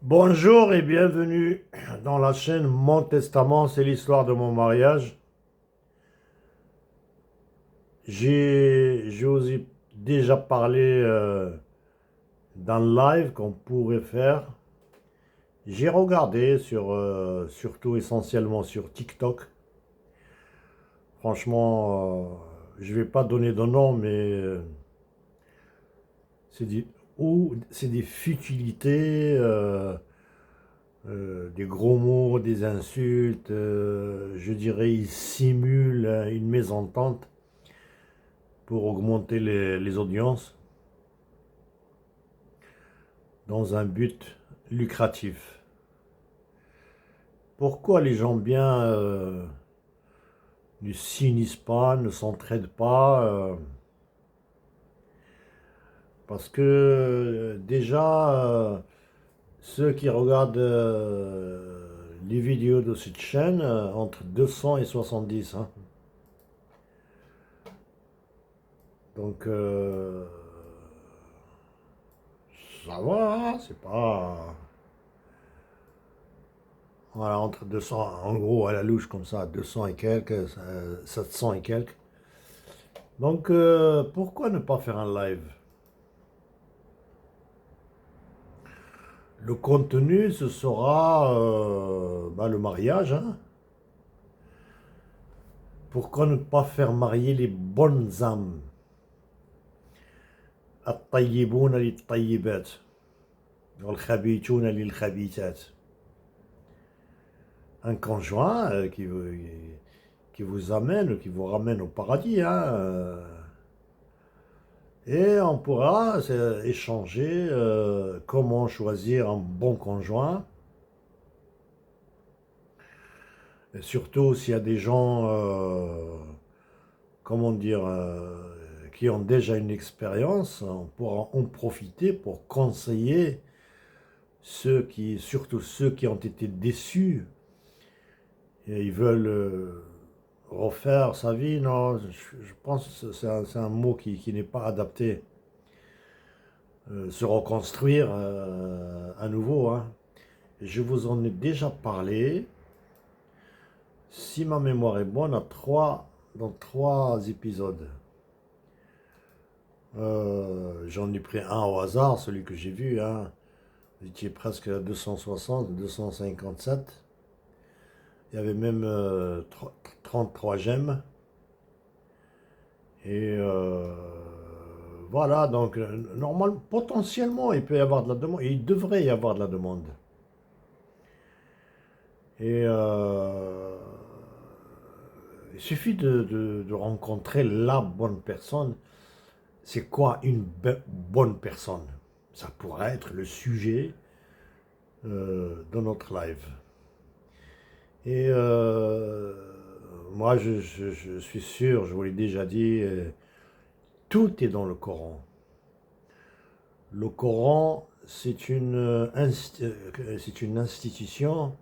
Bonjour et bienvenue dans la chaîne Mon Testament, c'est l'histoire de mon mariage. Je vous ai déjà parlé dans le live qu'on pourrait faire. J'ai regardé surtout essentiellement sur TikTok. Franchement, je vais pas donner de nom, mais c'est des, c'est des futilités. Des gros mots, des insultes, je dirais, ils simulent une mésentente pour augmenter les audiences dans un but lucratif. Pourquoi les gens bien ne s'unissent pas, ne s'entraident pas parce que déjà, ceux qui regardent les vidéos de cette chaîne, entre 200 et 70, hein. Donc, ça va, c'est pas. Voilà, entre 200, en gros, à la louche comme ça, 200 et quelques, 700 et quelques. Donc, pourquoi ne pas faire un live? Le contenu, ce sera le mariage, hein. Pourquoi ne pas faire marier les bonnes âmes? الطيبون للطيبات والخبيثون للخبيثات. Un conjoint qui vous amène, qui vous ramène au paradis, hein. Et on pourra échanger comment choisir un bon conjoint. Et surtout s'il y a des gens, comment dire, qui ont déjà une expérience, on pourra en profiter pour conseiller surtout ceux qui ont été déçus et ils veulent refaire sa vie. Non, je pense que c'est un mot qui n'est pas adapté. Se reconstruire à nouveau, hein. Je vous en ai déjà parlé. Si ma mémoire est bonne, dans trois épisodes. J'en ai pris un au hasard, celui que j'ai vu, hein. Vous étiez presque à 260, 257. Il y avait même 33 j'aime. Et voilà, donc normalement, potentiellement, il peut y avoir de la demande. Il devrait y avoir de la demande. Et il suffit de rencontrer la bonne personne. C'est quoi une bonne personne? Ça pourrait être le sujet de notre live. Et moi, je suis sûr, je vous l'ai déjà dit, tout est dans le Coran. Le Coran, c'est une institution,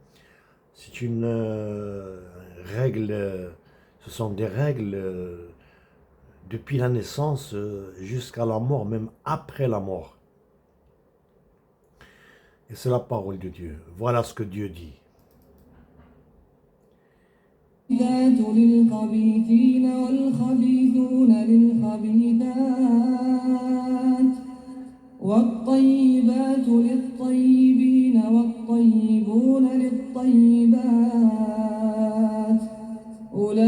c'est une règle, ce sont des règles depuis la naissance jusqu'à la mort, même après la mort. Et c'est la parole de Dieu. Voilà ce que Dieu dit. الخبيثات للخبيثين والخبيثون للخبيثات والطيبات للطيبين والطيبون للطيبات أولئك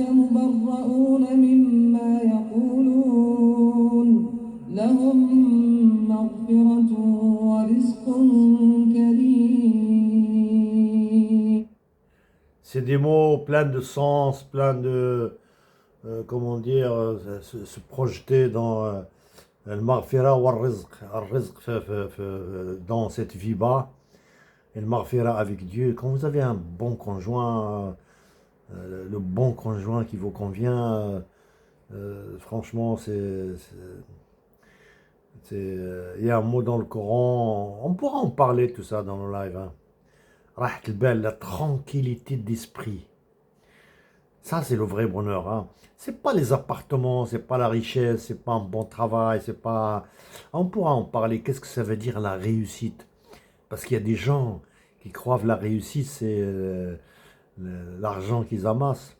مبرؤون مما يقولون لهم مغفرة ورزق كريم. C'est des mots pleins de sens, pleins de, comment dire, se projeter dans le-maghfira wa rizq. Al-rizq dans cette vie-bas, et le maghfira avec Dieu. Quand vous avez un bon conjoint, le bon conjoint qui vous convient, franchement, il y a un mot dans le Coran, on pourra en parler tout ça dans le live, hein. Rahat al-bal, la tranquillité d'esprit. Ça, c'est le vrai bonheur, hein. C'est pas les appartements, c'est pas la richesse, c'est pas un bon travail, c'est pas. On pourra en parler. Qu'est-ce que ça veut dire la réussite? Parce qu'il y a des gens qui croient que la réussite, c'est l'argent qu'ils amassent.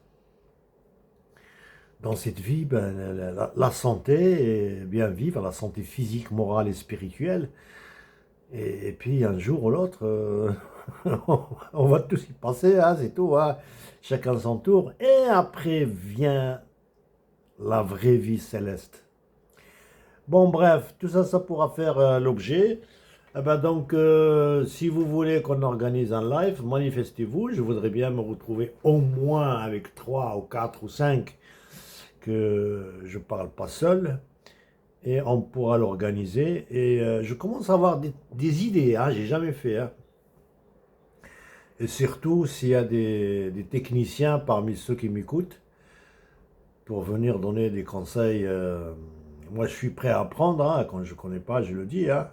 Dans cette vie, ben, la santé, et bien vivre, la santé physique, morale et spirituelle. Et puis un jour ou l'autre, on va tous y passer, hein, c'est tout, hein. Chacun son tour. Et après vient la vraie vie céleste. Bon, bref, tout ça, ça pourra faire l'objet. Eh ben donc, si vous voulez qu'on organise un live, manifestez-vous. Je voudrais bien me retrouver au moins avec 3 ou 4 ou 5 que je ne parle pas seul. Et on pourra l'organiser. Et je commence à avoir des idées, hein, j'ai jamais fait, hein. Et surtout, s'il y a des techniciens parmi ceux qui m'écoutent pour venir donner des conseils, moi je suis prêt à apprendre, hein, quand je ne connais pas, je le dis, hein.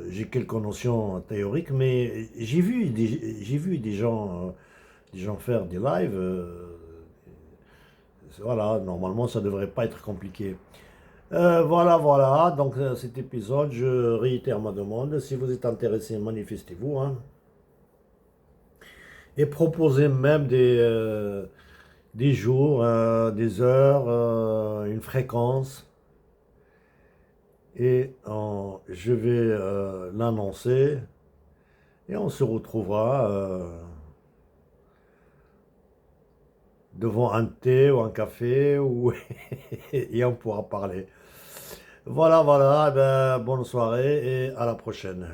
J'ai quelques notions théoriques, mais j'ai vu des gens faire des lives. Voilà, normalement ça devrait pas être compliqué. Voilà. Donc cet épisode, je réitère ma demande. Si vous êtes intéressé, manifestez-vous, hein. Et proposez même des jours, des heures, une fréquence. Et je vais l'annoncer. Et on se retrouvera devant un thé ou un café et on pourra parler. Voilà, ben, bonne soirée et à la prochaine.